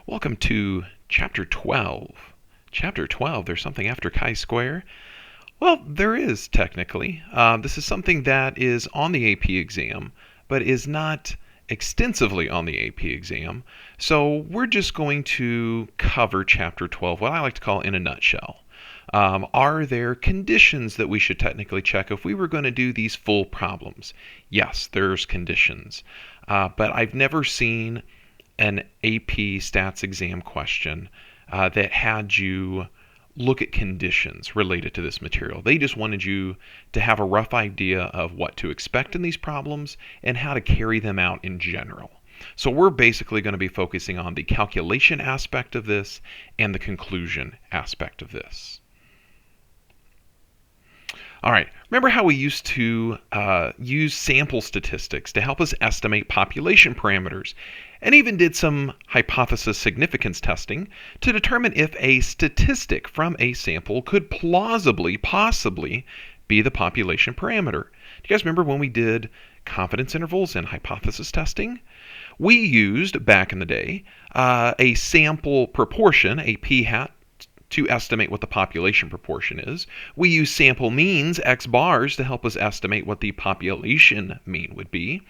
Welcome to Chapter 12. Chapter 12, there's something after chi-square? Well, there is technically. This is something that is on the AP exam, but is not extensively on the AP exam. So we're just going to cover Chapter 12, what I like to call in a nutshell. Are there conditions that we should technically check if we were going to do these full problems? Yes, there's conditions. But I've never seen an AP stats exam question that had you look at conditions related to this material. They just wanted you to have a rough idea of what to expect in these problems and how to carry them out in general. So we're basically going to be focusing on the calculation aspect of this and the conclusion aspect of this. All right, remember how we used to use sample statistics to help us estimate population parameters, and even did some hypothesis significance testing to determine if a statistic from a sample could possibly be the population parameter. Do you guys remember when we did confidence intervals and hypothesis testing? We used, back in the day, a sample proportion, a p-hat, to estimate what the population proportion is. We use sample means, x bars, to help us estimate what the population mean would be.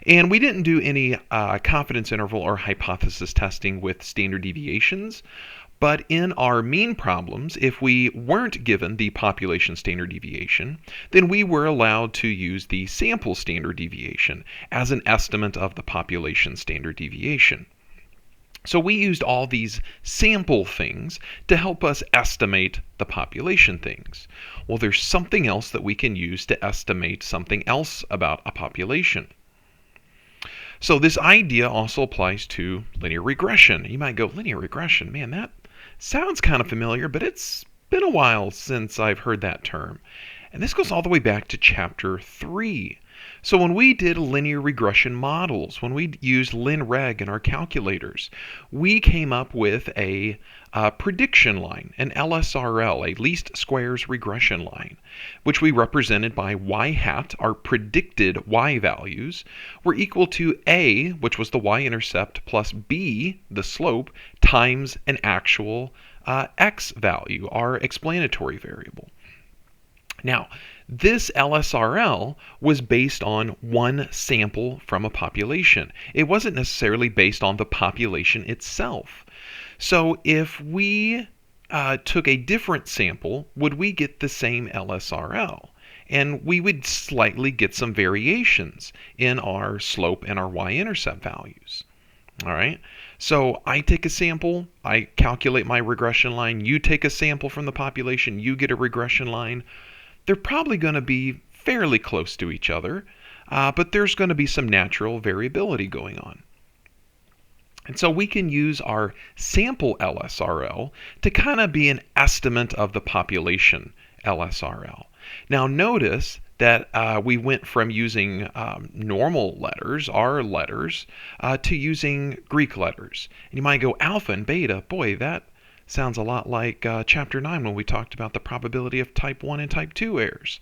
And we didn't do any confidence interval or hypothesis testing with standard deviations. But in our mean problems, if we weren't given the population standard deviation, then we were allowed to use the sample standard deviation as an estimate of the population standard deviation. So we used all these sample things to help us estimate the population things. Well, there's something else that we can use to estimate something else about a population. So this idea also applies to linear regression. You might go, linear regression, man, that sounds kind of familiar, but it's been a while since I've heard that term. And this goes all the way back to Chapter 3. So when we did linear regression models, when we used linreg in our calculators, we came up with a prediction line, an LSRL, a least squares regression line, which we represented by y hat, our predicted y values, were equal to a, which was the y-intercept, plus b, the slope, times an actual x value, our explanatory variable. Now, this LSRL was based on one sample from a population. It wasn't necessarily based on the population itself. So if we took a different sample, would we get the same LSRL? And we would slightly get some variations in our slope and our y-intercept values. All right, so I take a sample, I calculate my regression line, you take a sample from the population, you get a regression line. They're probably going to be fairly close to each other, but there's going to be some natural variability going on. And so we can use our sample LSRL to kind of be an estimate of the population LSRL. Now notice that we went from using normal letters, our letters, to using Greek letters. And you might go, alpha and beta, boy, that sounds a lot like Chapter 9 when we talked about the probability of type 1 and type 2 errors.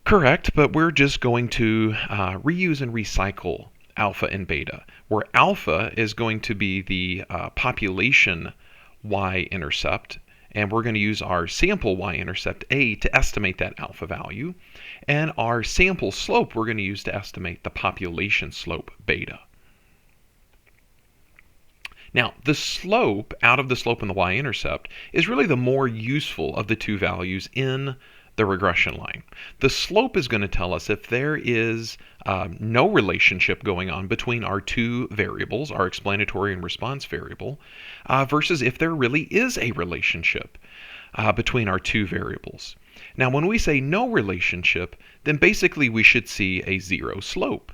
Correct, but we're just going to reuse and recycle alpha and beta, where alpha is going to be the population y-intercept, and we're going to use our sample y-intercept a to estimate that alpha value, and our sample slope we're going to use to estimate the population slope beta. Now, the slope, out of the slope and the y-intercept, is really the more useful of the two values in the regression line. The slope is going to tell us if there is no relationship going on between our two variables, our explanatory and response variable, versus if there really is a relationship between our two variables. Now, when we say no relationship, then basically we should see a zero slope.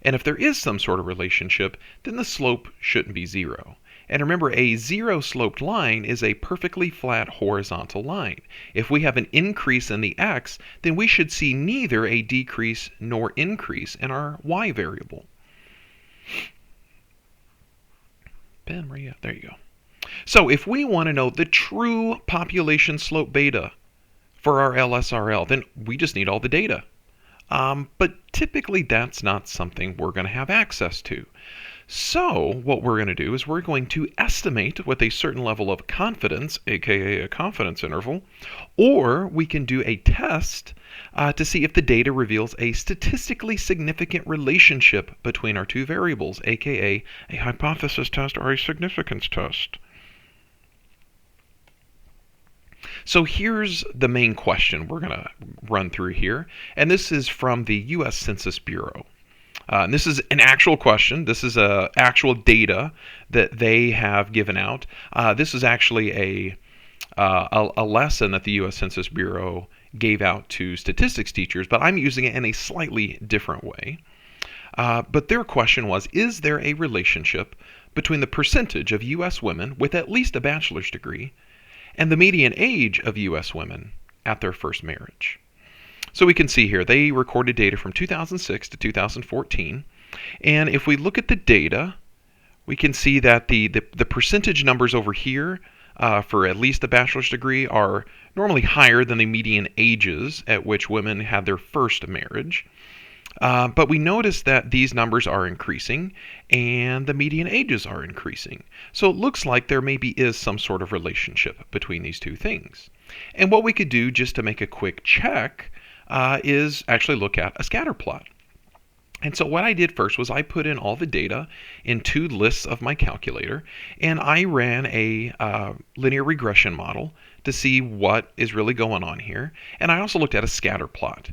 And if there is some sort of relationship, then the slope shouldn't be zero. And remember, a zero-sloped line is a perfectly flat horizontal line. If we have an increase in the x, then we should see neither a decrease nor increase in our y variable. Ben, where are you at? There you go. So if we want to know the true population slope beta for our LSRL, then we just need all the data. But typically that's not something we're going to have access to. So what we're going to do is we're going to estimate with a certain level of confidence, aka a confidence interval, or we can do a test to see if the data reveals a statistically significant relationship between our two variables, aka a hypothesis test or a significance test. So here's the main question we're going to run through here, and this is from the U.S. Census Bureau. And this is an actual question. This is actual data that they have given out. This is actually a lesson that the U.S. Census Bureau gave out to statistics teachers, but I'm using it in a slightly different way. But their question was, is there a relationship between the percentage of U.S. women with at least a bachelor's degree and the median age of U.S. women at their first marriage? So we can see here, they recorded data from 2006 to 2014. And if we look at the data, we can see that the percentage numbers over here for at least a bachelor's degree are normally higher than the median ages at which women had their first marriage. But we notice that these numbers are increasing and the median ages are increasing. So it looks like there maybe is some sort of relationship between these two things. And what we could do just to make a quick check is actually look at a scatter plot. And so what I did first was I put in all the data in two lists of my calculator, and I ran a linear regression model to see what is really going on here. And I also looked at a scatter plot.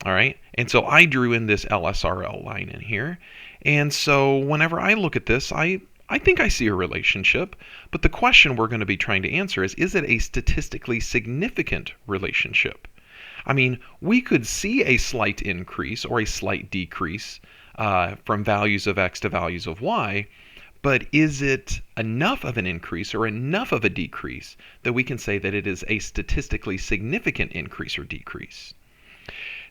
All right, and so I drew in this LSRL line in here. And so whenever I look at this, I think I see a relationship, but the question we're going to be trying to answer is it a statistically significant relationship? I mean, we could see a slight increase or a slight decrease from values of x to values of y, but is it enough of an increase or enough of a decrease that we can say that it is a statistically significant increase or decrease?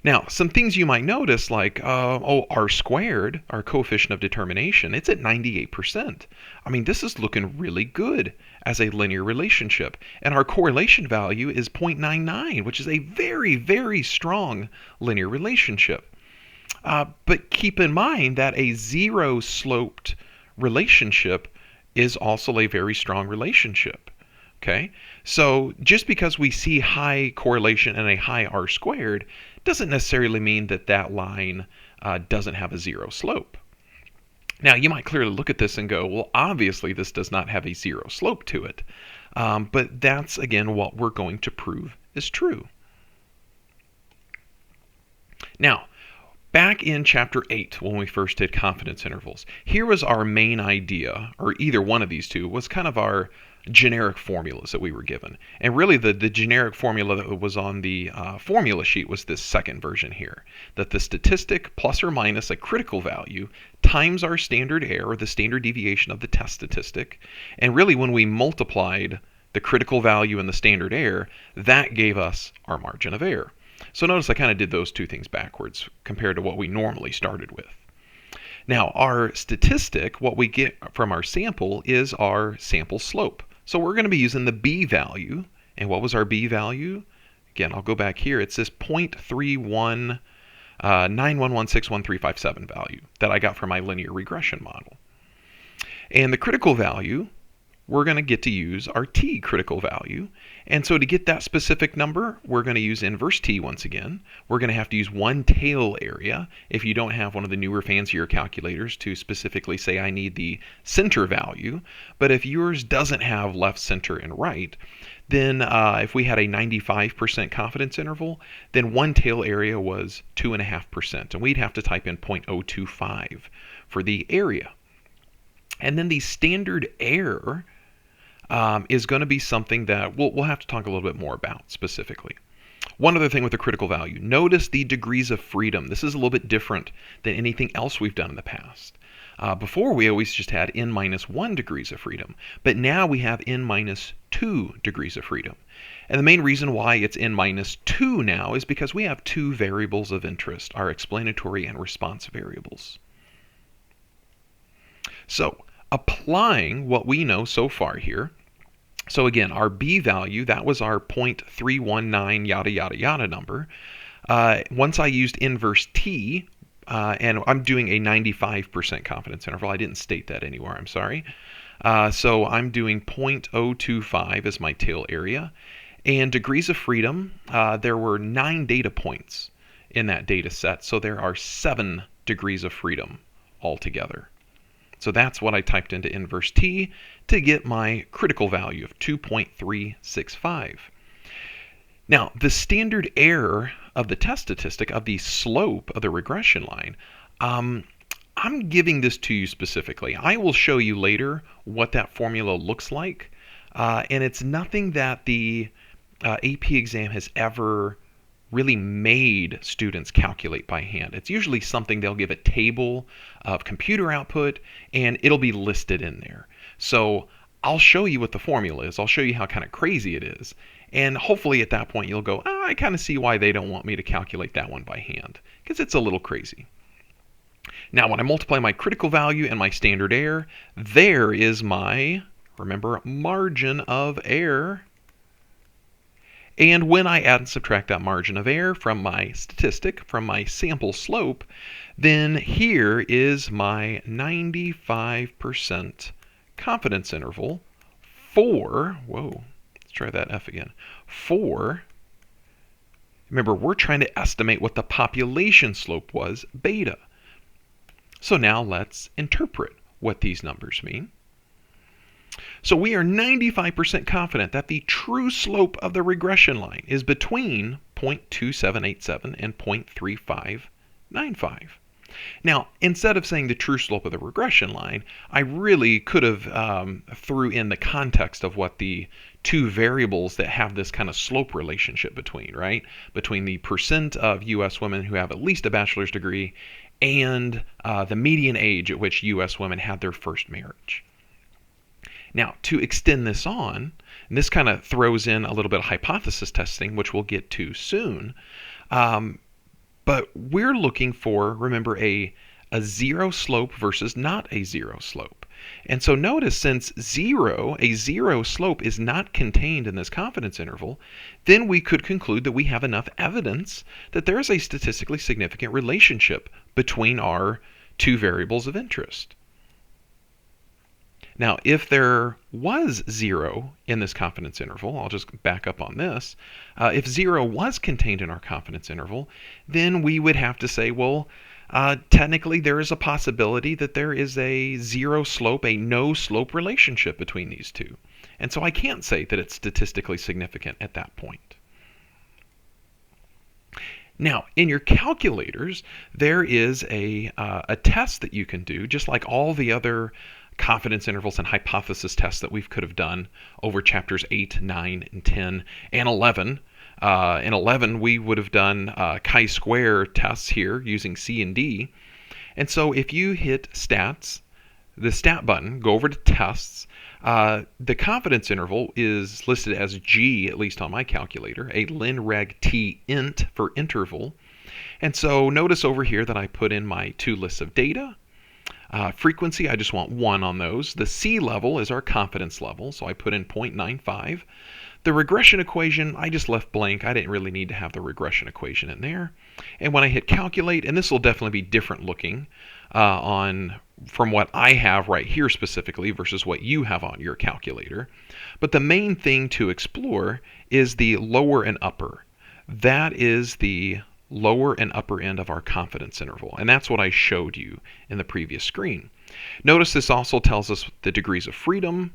Now, some things you might notice, like, r squared, our coefficient of determination, it's at 98%. I mean, this is looking really good as a linear relationship. And our correlation value is 0.99, which is a very, very strong linear relationship. But keep in mind that a zero-sloped relationship is also a very strong relationship. Okay, so just because we see high correlation and a high r squared doesn't necessarily mean that that line doesn't have a zero slope. Now, you might clearly look at this and go, well, obviously this does not have a zero slope to it. But that's, again, what we're going to prove is true. Now, back in Chapter 8, when we first did confidence intervals, here was our main idea, or either one of these two, was kind of our generic formulas that we were given. And really the generic formula that was on the formula sheet was this second version here, that the statistic plus or minus a critical value times our standard error, or the standard deviation of the test statistic. And really when we multiplied the critical value and the standard error, that gave us our margin of error. So notice I kind of did those two things backwards compared to what we normally started with. Now, our statistic, what we get from our sample, is our sample slope. So we're going to be using the b value. And what was our b value? Again, I'll go back here. It's this 0.3191161357 value that I got from my linear regression model. And the critical value, we're going to get to use our t critical value. And so to get that specific number, we're going to use inverse t once again. We're going to have to use one tail area if you don't have one of the newer, fancier calculators to specifically say I need the center value. But if yours doesn't have left, center, and right, then if we had a 95% confidence interval, then one tail area was 2.5%. And we'd have to type in 0.025 for the area. And then the standard error is going to be something that we'll have to talk a little bit more about specifically. One other thing with the critical value, notice the degrees of freedom. This is a little bit different than anything else we've done in the past. Before, we always just had n-1 degrees of freedom, but now we have n-2 degrees of freedom. And the main reason why it's n-2 now is because we have two variables of interest, our explanatory and response variables. So, applying what we know so far here, so again, our b value, that was our 0.319 yada yada yada number. Once I used inverse t, and I'm doing a 95% confidence interval. I didn't state that anywhere, I'm sorry. So I'm doing 0.025 as my tail area. And degrees of freedom, there were 9 data points in that data set, so there are 7 degrees of freedom altogether. So that's what I typed into inverse t to get my critical value of 2.365. Now, the standard error of the test statistic, of the slope of the regression line, I'm giving this to you specifically. I will show you later what that formula looks like, and it's nothing that the AP exam has ever really made students calculate by hand. It's usually something they'll give a table of computer output, and it'll be listed in there. So I'll show you what the formula is. I'll show you how kind of crazy it is. And hopefully at that point you'll go, I kind of see why they don't want me to calculate that one by hand, because it's a little crazy. Now, when I multiply my critical value and my standard error, there is my, remember, margin of error. And when I add and subtract that margin of error from my statistic, from my sample slope, then here is my 95% confidence interval for, let's try that F again, for, remember, we're trying to estimate what the population slope was, beta. So now let's interpret what these numbers mean. So we are 95% confident that the true slope of the regression line is between 0.2787 and 0.3595. Now, instead of saying the true slope of the regression line, I really could have threw in the context of what the two variables that have this kind of slope relationship between, right? Between the percent of U.S. women who have at least a bachelor's degree and the median age at which U.S. women had their first marriage. Now, to extend this on, and this kind of throws in a little bit of hypothesis testing, which we'll get to soon, but we're looking for, remember, a zero slope versus not a zero slope. And so notice, since a zero slope is not contained in this confidence interval, then we could conclude that we have enough evidence that there is a statistically significant relationship between our two variables of interest. Now, if there was 0 in this confidence interval, I'll just back up on this. If 0 was contained in our confidence interval, then we would have to say, well, technically there is a possibility that there is a zero slope, a no slope relationship between these two. And so I can't say that it's statistically significant at that point. Now, in your calculators, there is a test that you can do, just like all the other confidence intervals and hypothesis tests that we could have done over chapters 8, 9, and 10, and 11. In 11, we would have done chi-square tests here using C and D. And so if you hit stats, the stat button, go over to tests, the confidence interval is listed as G, at least on my calculator, a ln-reg t int for interval. And so notice over here that I put in my two lists of data. Frequency, I just want 1 on those. The C level is our confidence level, so I put in 0.95. The regression equation, I just left blank. I didn't really need to have the regression equation in there. And when I hit calculate, and this will definitely be different looking from what I have right here specifically versus what you have on your calculator. But the main thing to explore is the lower and upper. That is the lower and upper end of our confidence interval. And that's what I showed you in the previous screen. Notice this also tells us the degrees of freedom,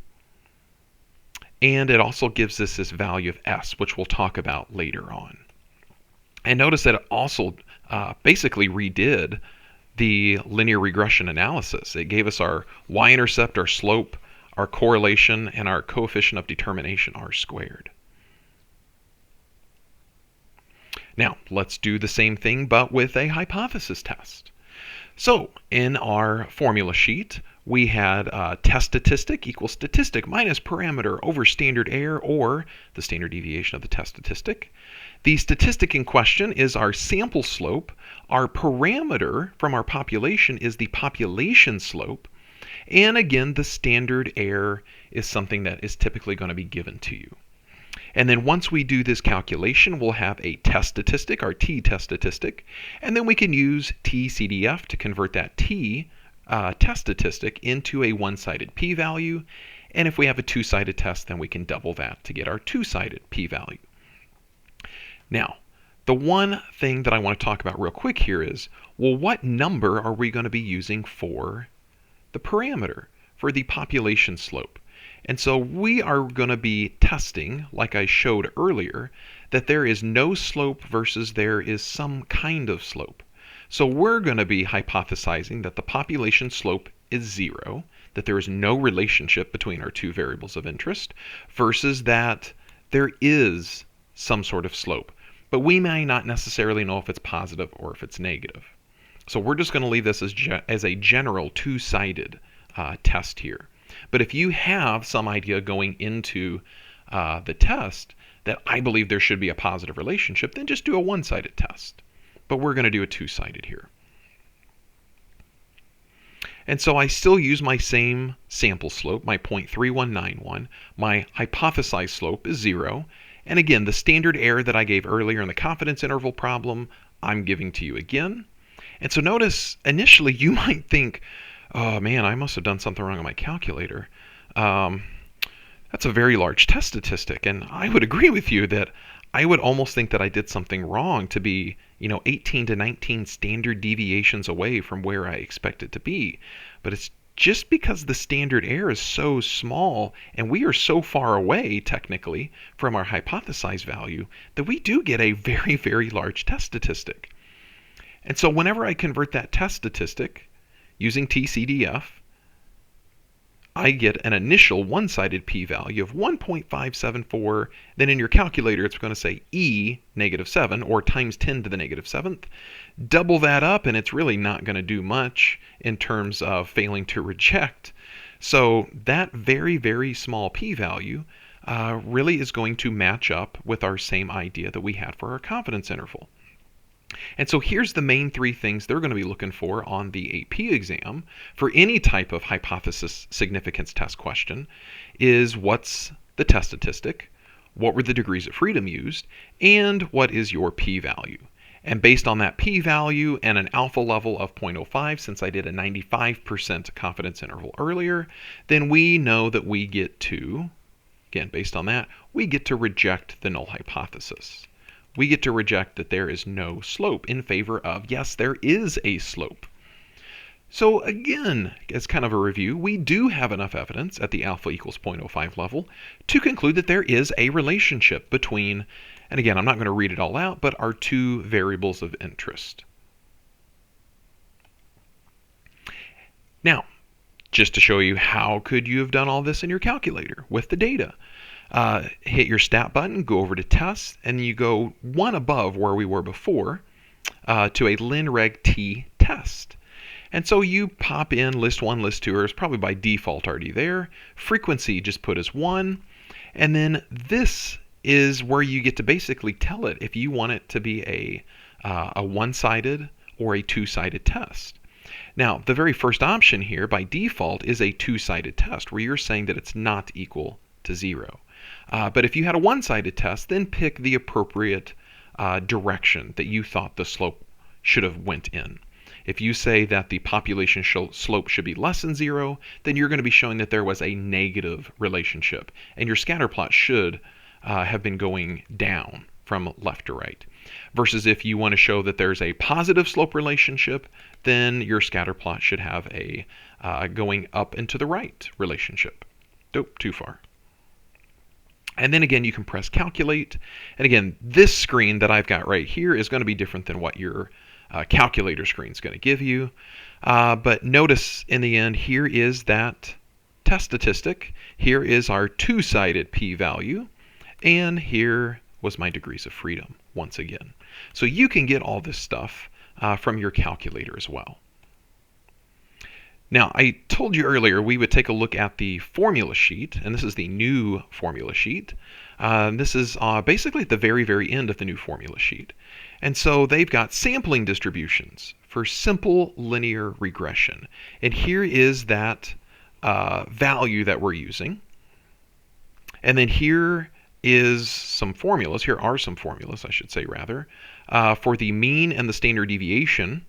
and it also gives us this value of S, which we'll talk about later on. And notice that it also basically redid the linear regression analysis. It gave us our y-intercept, our slope, our correlation, and our coefficient of determination, R squared. Now, let's do the same thing, but with a hypothesis test. So, in our formula sheet, we had test statistic equals statistic minus parameter over standard error, or the standard deviation of the test statistic. The statistic in question is our sample slope. Our parameter from our population is the population slope. And again, the standard error is something that is typically going to be given to you. And then once we do this calculation, we'll have a test statistic, our t-test statistic, and then we can use t-CDF to convert that test statistic into a one-sided p-value. And if we have a two-sided test, then we can double that to get our two-sided p-value. Now, the one thing that I want to talk about real quick here is, well, what number are we going to be using for the parameter, for the population slope? And so we are going to be testing, like I showed earlier, that there is no slope versus there is some kind of slope. So we're going to be hypothesizing that the population slope is 0, that there is no relationship between our two variables of interest, versus that there is some sort of slope. But we may not necessarily know if it's positive or if it's negative. So we're just going to leave this as a general two-sided test here. But if you have some idea going into the test that I believe there should be a positive relationship, then just do a one-sided test. But we're going to do a two-sided here. And so I still use my same sample slope, my 0.3191. My hypothesized slope is 0. And again, the standard error that I gave earlier in the confidence interval problem, I'm giving to you again. And so notice, initially, you might think, oh man, I must have done something wrong on my calculator. That's a very large test statistic. And I would agree with you that I would almost think that I did something wrong to be, 18 to 19 standard deviations away from where I expect it to be. But it's just because the standard error is so small and we are so far away, technically, from our hypothesized value that we do get a very, very large test statistic. And so whenever I convert that test statistic using TCDF, I get an initial one-sided p-value of 1.574. Then in your calculator, it's going to say e -7, or times 10 to the -7th. Double that up, and it's really not going to do much in terms of failing to reject. So that very, very small p-value really is going to match up with our same idea that we had for our confidence interval. And so here's the main three things they're going to be looking for on the AP exam for any type of hypothesis significance test question is what's the test statistic, what were the degrees of freedom used, and what is your p-value. And based on that p-value and an alpha level of 0.05, since I did a 95% confidence interval earlier, then we know that we get to, again, based on that, we get to reject the null hypothesis. We get to reject that there is no slope in favor of, yes, there is a slope. So again, as kind of a review, we do have enough evidence at the alpha equals 0.05 level to conclude that there is a relationship between, and again, I'm not going to read it all out, but our two variables of interest. Now, just to show you how could you have done all this in your calculator with the data. Hit your stat button, go over to tests, and you go one above where we were before to a linreg t test. And so you pop in list 1, list 2, or it's probably by default already there. Frequency just put as 1. And then this is where you get to basically tell it if you want it to be a one-sided or a two-sided test. Now, the very first option here by default is a two-sided test where you're saying that it's not equal to 0. But if you had a one-sided test, then pick the appropriate direction that you thought the slope should have went in. If you say that the population slope should be less than 0, then you're going to be showing that there was a negative relationship. And your scatter plot should have been going down from left to right. Versus if you want to show that there's a positive slope relationship, then your scatter plot should have a going up and to the right relationship. Nope, too far. And then again, you can press calculate. And again, this screen that I've got right here is going to be different than what your calculator screen is going to give you. But notice in the end, here is that test statistic. Here is our two-sided p-value. And here was my degrees of freedom once again. So you can get all this stuff from your calculator as well. Now, I told you earlier we would take a look at the formula sheet, and this is the new formula sheet. This is basically at the very, very end of the new formula sheet. And so they've got sampling distributions for simple linear regression. And here is that value that we're using. And then here is some formulas. Here are some formulas, I should say, rather, for the mean and the standard deviation.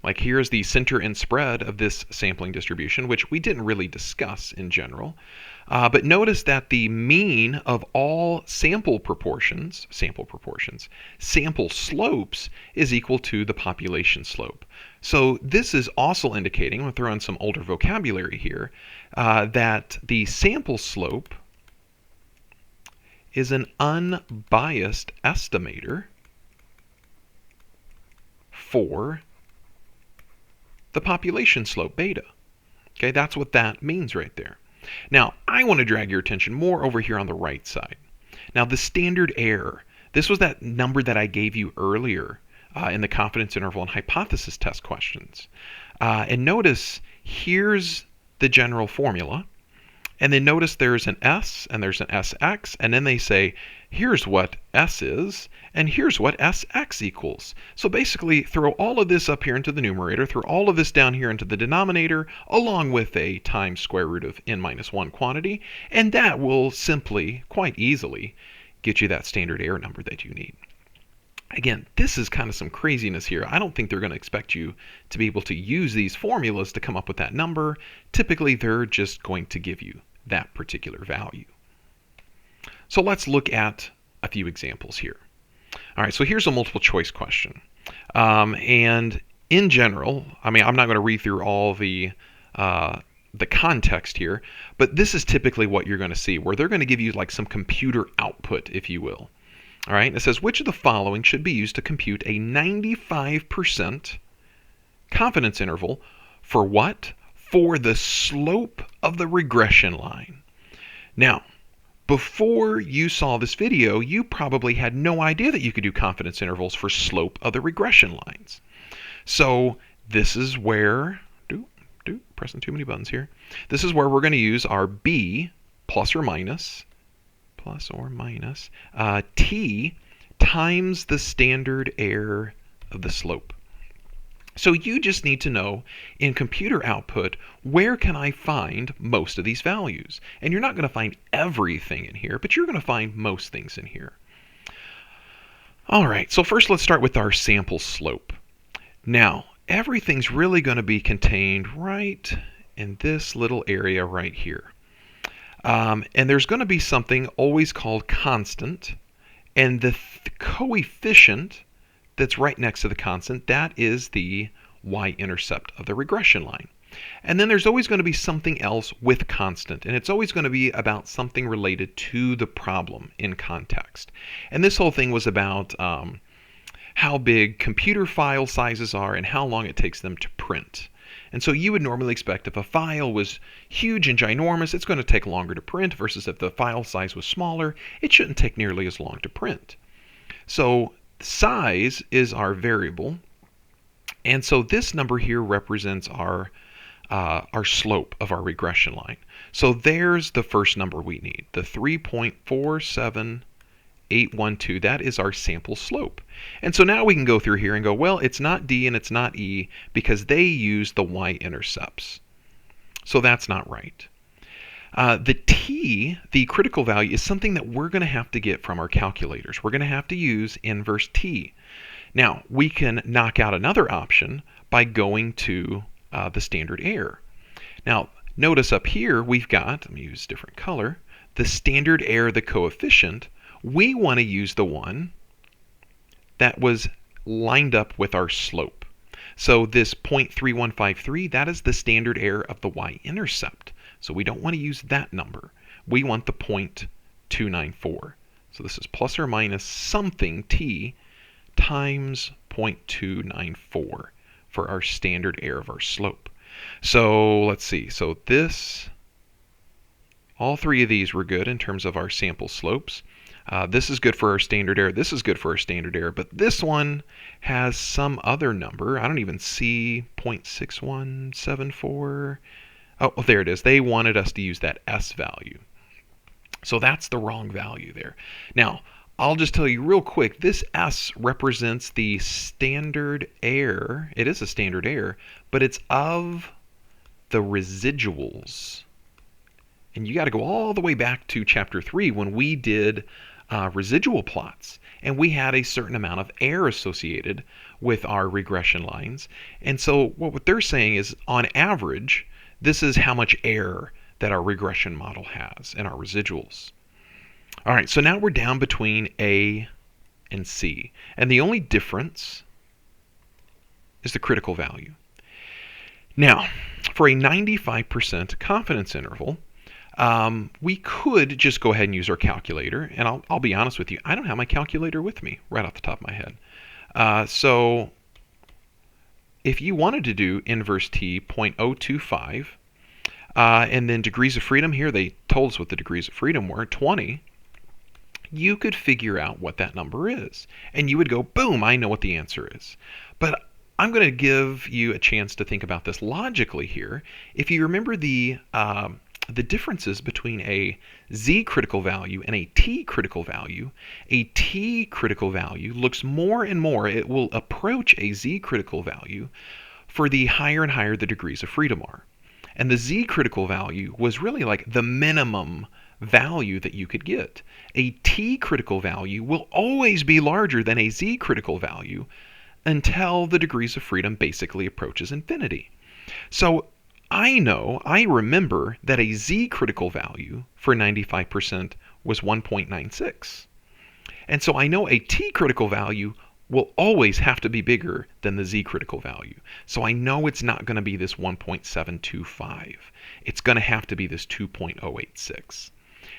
Like here's the center and spread of this sampling distribution, which we didn't really discuss in general. But notice that the mean of all sample slopes is equal to the population slope. So this is also indicating, I'm going to throw in some older vocabulary here, that the sample slope is an unbiased estimator for the population slope beta. Okay, that's what that means right there. Now, I want to drag your attention more over here on the right side. Now, the standard error, this was that number that I gave you earlier in the confidence interval and hypothesis test questions. And notice, here's the general formula. And then notice there's an S and there's an SX, and then they say, here's what S is, and here's what SX equals. So basically, throw all of this up here into the numerator, throw all of this down here into the denominator, along with a times square root of n minus 1 quantity, and that will simply, quite easily, get you that standard error number that you need. Again, this is kind of some craziness here. I don't think they're going to expect you to be able to use these formulas to come up with that number. Typically, they're just going to give you that particular value. So let's look at a few examples here. All right, so here's a multiple choice question. And in general, I mean, I'm not going to read through all the context here, but this is typically what you're going to see, where they're going to give you like some computer output, if you will. All right, it says, which of the following should be used to compute a 95% confidence interval for what? For the slope of the regression line. Now, before you saw this video, you probably had no idea that you could do confidence intervals for slope of the regression lines. So this is where, pressing too many buttons here. This is where we're going to use our B plus or minus t times the standard error of the slope. So you just need to know in computer output, where can I find most of these values? And you're not going to find everything in here, but you're going to find most things in here. All right, so first let's start with our sample slope. Now, everything's really going to be contained right in this little area right here. And there's going to be something always called constant, and the coefficient that's right next to the constant, that is the y-intercept of the regression line. And then there's always going to be something else with constant, and it's always going to be about something related to the problem in context. And this whole thing was about how big computer file sizes are and how long it takes them to print. And so you would normally expect if a file was huge and ginormous, it's going to take longer to print, versus if the file size was smaller, it shouldn't take nearly as long to print. So size is our variable, and so this number here represents our slope of our regression line. So there's the first number we need, the 3.47812. That is our sample slope. And so now we can go through here and go, well, it's not D and it's not E because they use the y-intercepts. So that's not right. The t, the critical value, is something that we're going to have to get from our calculators. We're going to have to use inverse t. Now, we can knock out another option by going to the standard error. Now, notice up here we've got, let me use a different color, the standard error, the coefficient. We want to use the one that was lined up with our slope. So this 0.3153, that is the standard error of the y-intercept. So we don't want to use that number. We want the 0.294. So this is plus or minus something t times 0.294 for our standard error of our slope. So let's see. So this, all three of these were good in terms of our sample slopes. This is good for our standard error. This is good for our standard error. But this one has some other number. I don't even see 0.6174. Oh, there it is. They wanted us to use that S value. So that's the wrong value there. Now, I'll just tell you real quick, this S represents the standard error. It is a standard error, but it's of the residuals And you got to go all the way back to chapter 3 when we did residual plots. And we had a certain amount of error associated with our regression lines. And so what they're saying is, on average, this is how much error that our regression model has in our residuals. All right, so now we're down between A and C. And the only difference is the critical value. Now, for a 95% confidence interval, we could just go ahead and use our calculator. And I'll be honest with you, I don't have my calculator with me right off the top of my head. So if you wanted to do inverse t 0.025, and then degrees of freedom here, they told us what the degrees of freedom were, 20, you could figure out what that number is. And you would go, boom, I know what the answer is. But I'm going to give you a chance to think about this logically here. If you remember the differences between a z critical value and a t critical value critical value looks more and more, it will approach a z critical value for the higher and higher the degrees of freedom are. And the z critical value was really like the minimum value that you could get. A t critical value will always be larger than a z critical value until the degrees of freedom basically approaches infinity. So I remember that a z critical value for 95% was 1.96. And so I know a t critical value will always have to be bigger than the z critical value. So I know it's not going to be this 1.725. It's going to have to be this 2.086.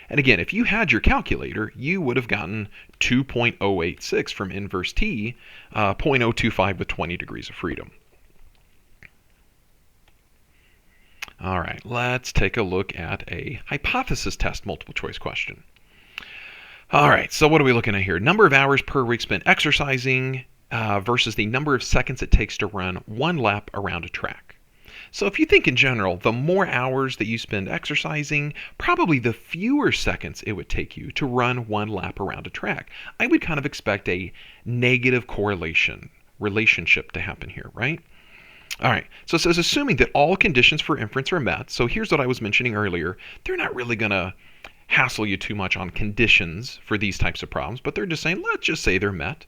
And again, if you had your calculator, you would have gotten 2.086 from inverse t, 0.025 with 20 degrees of freedom. All right, let's take a look at a hypothesis test multiple choice question. All right, so what are we looking at here? Number of hours per week spent exercising versus the number of seconds it takes to run one lap around a track. So if you think in general, the more hours that you spend exercising, probably the fewer seconds it would take you to run one lap around a track. I would kind of expect a negative relationship to happen here, right? All right, so it says assuming that all conditions for inference are met. So here's what I was mentioning earlier. They're not really going to hassle you too much on conditions for these types of problems, but they're just saying, let's just say they're met.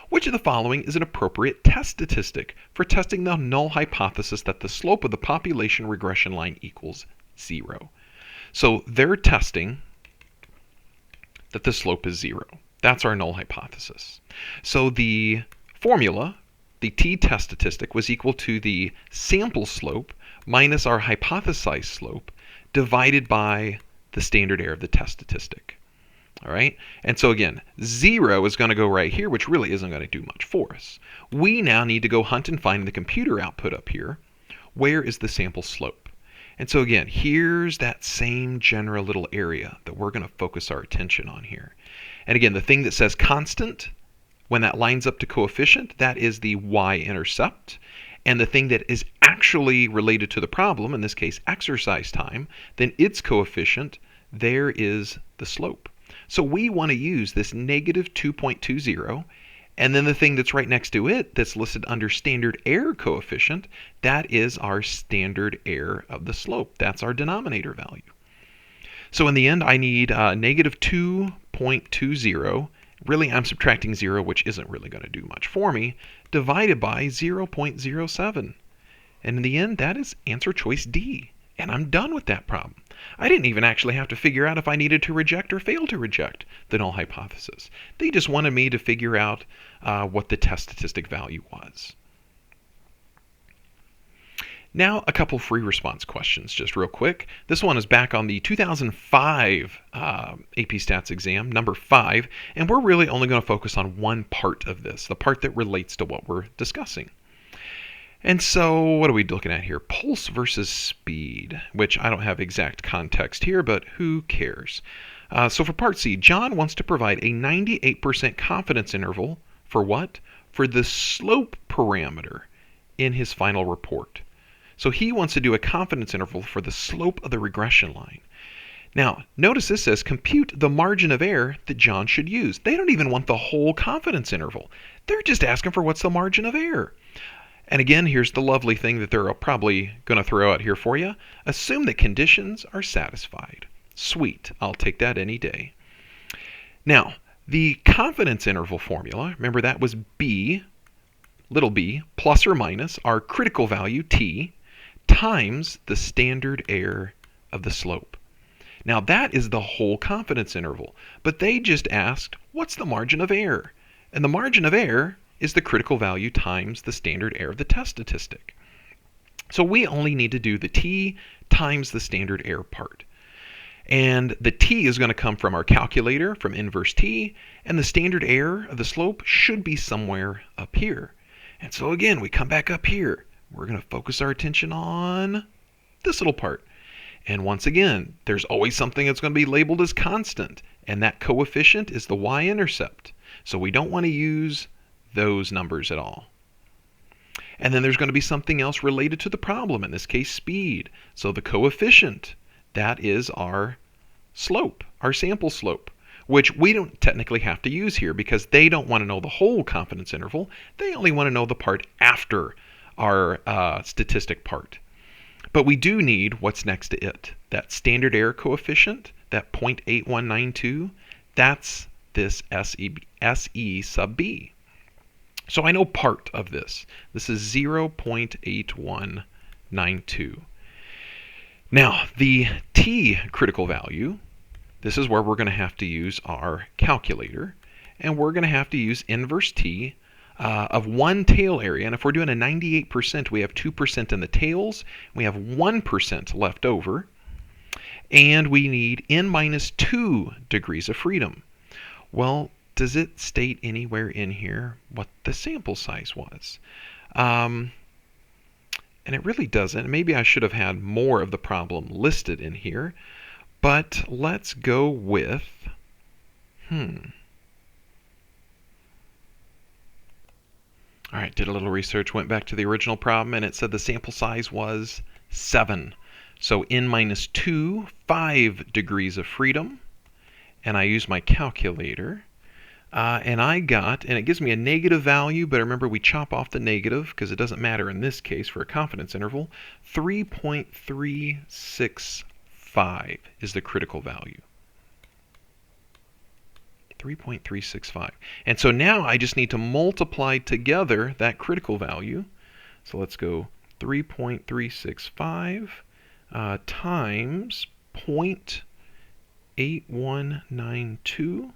Which of the following is an appropriate test statistic for testing the null hypothesis that the slope of the population regression line equals 0? So they're testing that the slope is 0. That's our null hypothesis. So the formula, the t-test statistic, was equal to the sample slope minus our hypothesized slope divided by the standard error of the test statistic. All right, and so again, 0 is going to go right here, which really isn't going to do much for us. We now need to go hunt and find the computer output up here. Where is the sample slope? And so again, here's that same general little area that we're going to focus our attention on here. And again, the thing that says constant, when that lines up to coefficient, that is the y-intercept. And the thing that is actually related to the problem, in this case exercise time, then its coefficient, there is the slope. So we want to use this negative 2.20, and then the thing that's right next to it that's listed under standard error coefficient, that is our standard error of the slope. That's our denominator value. So in the end, I need negative 2.20. Really, I'm subtracting 0, which isn't really going to do much for me, divided by 0.07. And in the end, that is answer choice D. And I'm done with that problem. I didn't even actually have to figure out if I needed to reject or fail to reject the null hypothesis. They just wanted me to figure out what the test statistic value was. Now, a couple free response questions, just real quick. This one is back on the 2005 AP Stats exam, number 5, and we're really only going to focus on one part of this, the part that relates to what we're discussing. And so what are we looking at here? Pulse versus speed, which I don't have exact context here, but who cares? So for part C, John wants to provide a 98% confidence interval for what? For the slope parameter in his final report. So he wants to do a confidence interval for the slope of the regression line. Now, notice this says compute the margin of error that John should use. They don't even want the whole confidence interval. They're just asking for what's the margin of error. And again, here's the lovely thing that they're probably going to throw out here for you. Assume that conditions are satisfied. Sweet, I'll take that any day. Now, the confidence interval formula, remember that was b, little b, plus or minus our critical value, t, times the standard error of the slope. Now that is the whole confidence interval, but they just asked, what's the margin of error? And the margin of error is the critical value times the standard error of the test statistic. So we only need to do the t times the standard error part. And the t is going to come from our calculator, from inverse t, and the standard error of the slope should be somewhere up here. And so again, we come back up here. We're going to focus our attention on this little part. And once again, there's always something that's going to be labeled as constant, and that coefficient is the y-intercept. So we don't want to use those numbers at all. And then there's going to be something else related to the problem, in this case speed. So the coefficient, that is our slope, our sample slope, which we don't technically have to use here because they don't want to know the whole confidence interval. They only want to know the part after our statistic part. But we do need what's next to it. That standard error coefficient, that 0.8192, that's this SE sub b. So I know part of this. This is 0.8192. Now, the t critical value, this is where we're going to have to use our calculator, and we're going to have to use inverse t of one tail area. And if we're doing a 98%, we have 2% in the tails, we have 1% left over, and we need n minus 2 degrees of freedom. Well, does it state anywhere in here what the sample size was? And it really doesn't. Maybe I should have had more of the problem listed in here, but let's go with, All right, did a little research, went back to the original problem, and it said the sample size was 7. So n minus 2, 5 degrees of freedom, and I use my calculator. And I got, and it gives me a negative value, but remember we chop off the negative because it doesn't matter in this case for a confidence interval. 3.365 is the critical value. 3.365. And so now I just need to multiply together that critical value. So let's go 3.365 times 0.8192.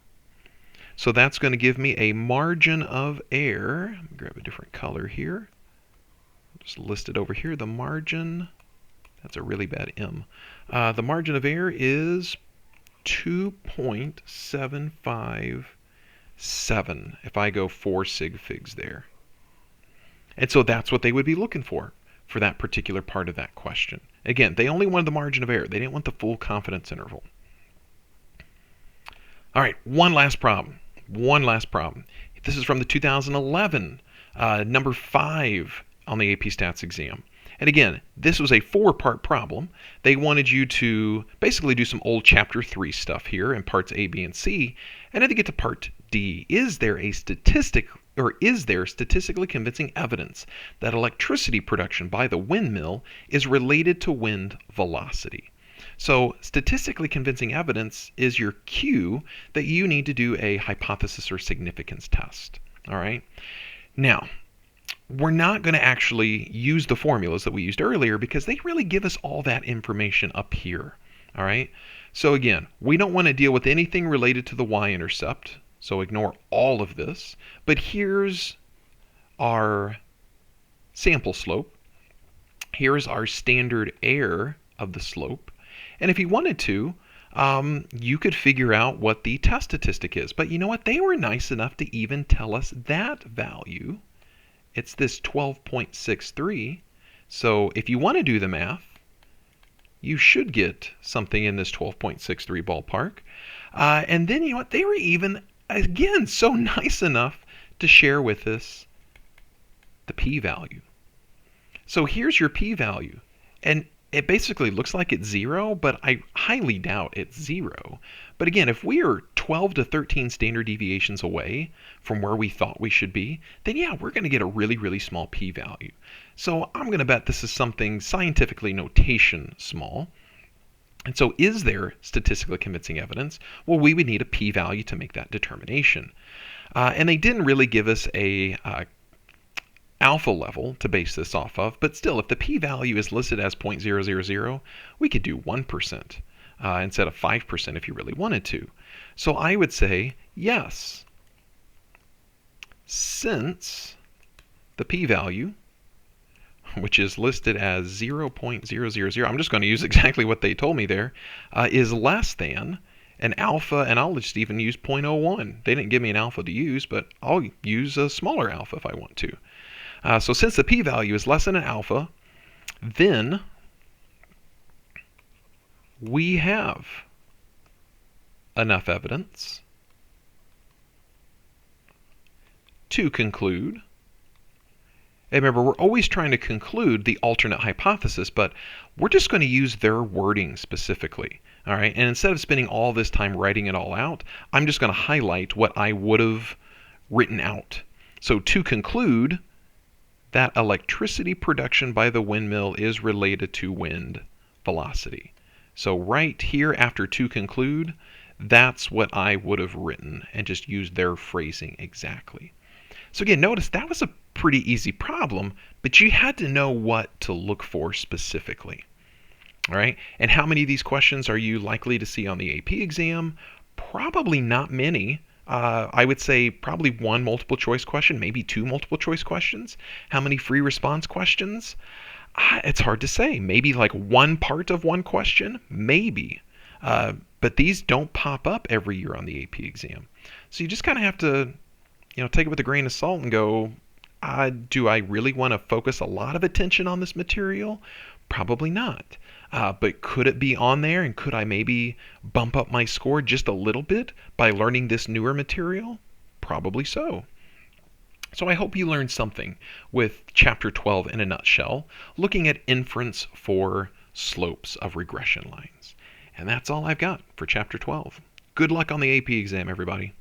So that's going to give me a margin of error. Let me grab a different color here. Just list it over here. The margin, that's a really bad M. The margin of error is 2.757 if I go 4 sig figs there. And so that's what they would be looking for that particular part of that question. Again, they only wanted the margin of error. They didn't want the full confidence interval. All right, one last problem. This is from the 2011 number 5 on the AP Stats exam. And again, this was a 4-part problem. They wanted you to basically do some old chapter 3 stuff here in parts A, B, and C. And then to get to part D, is there statistically convincing evidence that electricity production by the windmill is related to wind velocity? So statistically convincing evidence is your cue that you need to do a hypothesis or significance test. All right. Now, we're not going to actually use the formulas that we used earlier because they really give us all that information up here. All right. So again, we don't want to deal with anything related to the y-intercept. So ignore all of this. But here's our sample slope. Here's our standard error of the slope. And if you wanted to, you could figure out what the test statistic is. But you know what? They were nice enough to even tell us that value. It's this 12.63. So if you want to do the math, you should get something in this 12.63 ballpark. And then, you know what? They were even, again, so nice enough to share with us the p-value. So here's your p-value. And it basically looks like it's 0, but I highly doubt it's 0. But again, if we are 12 to 13 standard deviations away from where we thought we should be, then yeah, we're going to get a really, really small p-value. So I'm going to bet this is something scientifically notation small. And so is there statistically convincing evidence? Well, we would need a p-value to make that determination. And they didn't really give us a alpha level to base this off of, but still, if the p-value is listed as 0.000, we could do 1% instead of 5% if you really wanted to. So I would say yes, since the p-value, which is listed as 0.000, I'm just going to use exactly what they told me there, is less than an alpha, and I'll just even use 0.01. They didn't give me an alpha to use, but I'll use a smaller alpha if I want to. So since the p-value is less than an alpha, then we have enough evidence to conclude. And remember, we're always trying to conclude the alternate hypothesis, but we're just going to use their wording specifically. All right, and instead of spending all this time writing it all out, I'm just going to highlight what I would have written out. So to conclude that electricity production by the windmill is related to wind velocity. So right here after to conclude, that's what I would have written and just used their phrasing exactly. So again, notice that was a pretty easy problem, but you had to know what to look for specifically. All right, and how many of these questions are you likely to see on the AP exam? Probably not many. I would say probably one multiple choice question, maybe two multiple choice questions. How many free response questions? It's hard to say. Maybe like one part of one question, maybe. But these don't pop up every year on the AP exam. So you just kind of have to, take it with a grain of salt and go, do I really want to focus a lot of attention on this material? Probably not. But could it be on there, and could I maybe bump up my score just a little bit by learning this newer material? Probably so. So I hope you learned something with Chapter 12 in a nutshell, looking at inference for slopes of regression lines. And that's all I've got for Chapter 12. Good luck on the AP exam, everybody.